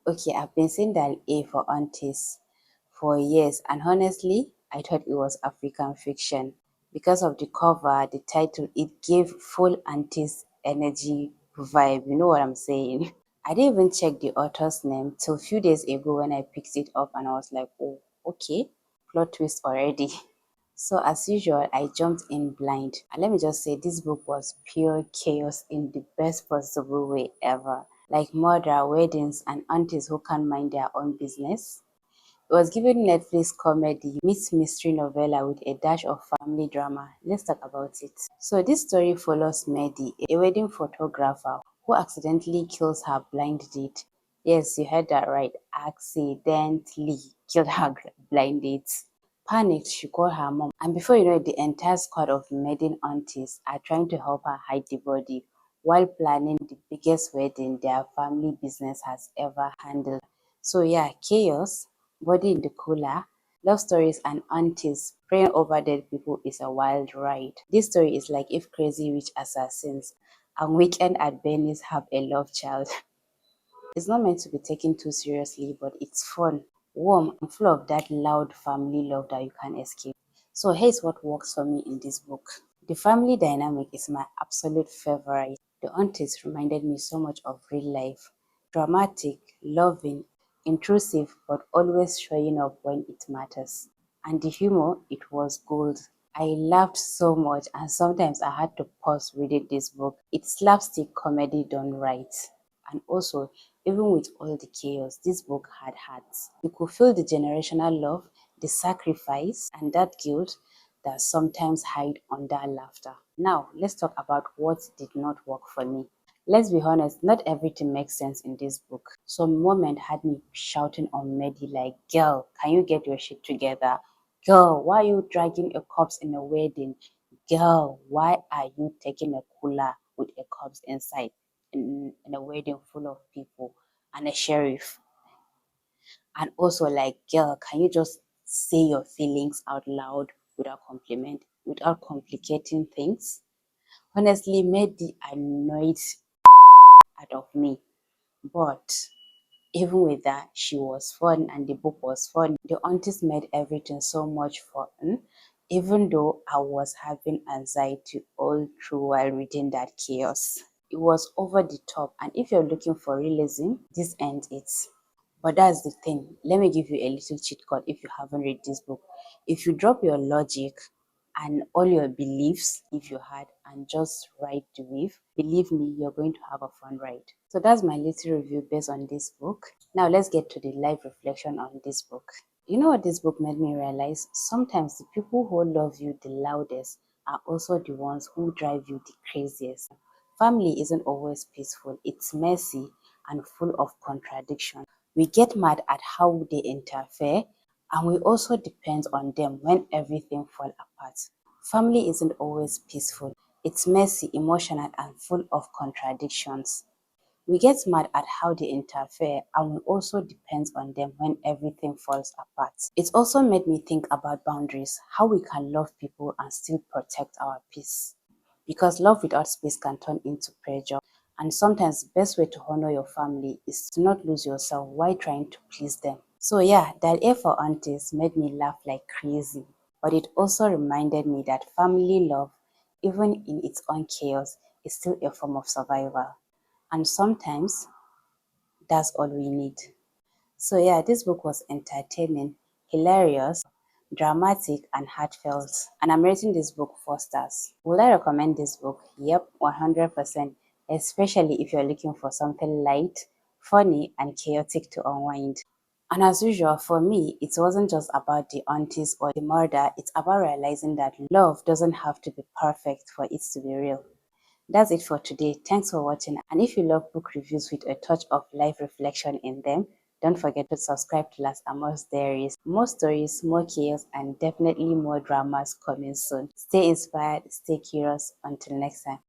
Okay, I've been saying that A for aunties for years, and honestly, I thought it was African fiction. Because of the cover, the title, it gave full aunties energy vibe. You know what I'm saying? I didn't even check the author's name till a few days ago when I picked it up and I was like, oh, okay, plot twist already. So as usual, I jumped in blind. And let me just say, this book was pure chaos in the best possible way ever. Like murder, weddings, and aunties who can't mind their own business. It was given Netflix comedy meets mystery novella with a dash of family drama. Let's talk about it. So this story follows Maddie, a wedding photographer who accidentally kills her blind date. Yes, you heard that right. Accidentally killed her blind date. Panicked, she called her mom, and before you know it, the entire squad of maiden aunties are trying to help her hide the body while planning the biggest wedding their family business has ever handled. So yeah, chaos, body in the cooler, love stories, and aunties praying over dead people is a wild ride. This story is like if Crazy Rich Assassins and Weekend at Bernie's have a love child. It's not meant to be taken too seriously, but it's fun, warm, and full of that loud family love that you can't escape. So here's what works for me in this book. The family dynamic is my absolute favorite. The aunties reminded me so much of real life. Dramatic, loving, intrusive, but always showing up when it matters. And the humor, it was gold. I laughed so much, and sometimes I had to pause reading this book. It's slapstick comedy done right. And also, even with all the chaos, this book had hearts. You could feel the generational love, the sacrifice, and that guilt that sometimes hide under laughter. Now, let's talk about what did not work for me. Let's be honest, not everything makes sense in this book. Some moment had me shouting on Medi like, girl, can you get your shit together? Girl, why are you dragging a corpse in a wedding? Girl, why are you taking a cooler with a corpse inside in a wedding full of people and a sheriff? And also like, girl, can you just say your feelings out loud without complicating things? Honestly, made the annoyed out of me. But even with that, she was fun and the book was fun. The aunties made everything so much fun, even though I was having anxiety all through while reading that chaos. It was over the top, and if you're looking for realism, this ends it. But that's the thing. Let me give you a little cheat code if you haven't read this book. If you drop your logic and all your beliefs, if you had, and just ride the wave, believe me, you're going to have a fun ride. So that's my little review based on this book. Now let's get to the live reflection on this book. You know what this book made me realize? Sometimes the people who love you the loudest are also the ones who drive you the craziest. Family isn't always peaceful, it's messy and full of contradiction. We get mad at how they interfere, and we also depend on them when everything falls apart. Family isn't always peaceful, it's messy, emotional, and full of contradictions. We get mad at how they interfere, and we also depend on them when everything falls apart. It also made me think about boundaries, how we can love people and still protect our peace. Because love without space can turn into pressure. And sometimes the best way to honor your family is to not lose yourself while trying to please them. So yeah, that A for Aunties made me laugh like crazy. But it also reminded me that family love, even in its own chaos, is still a form of survival. And sometimes that's all we need. So yeah, this book was entertaining, hilarious, dramatic, and heartfelt. And I'm rating this book 4 stars. Would I recommend this book? Yep, 100%. Especially if you're looking for something light, funny, and chaotic to unwind. And as usual, for me, it wasn't just about the aunties or the murder, it's about realizing that love doesn't have to be perfect for it to be real. That's it for today. Thanks for watching. And if you love book reviews with a touch of life reflection in them, don't forget to subscribe to Las Amos Diaries. More stories, more chaos, and definitely more dramas coming soon. Stay inspired, stay curious. Until next time.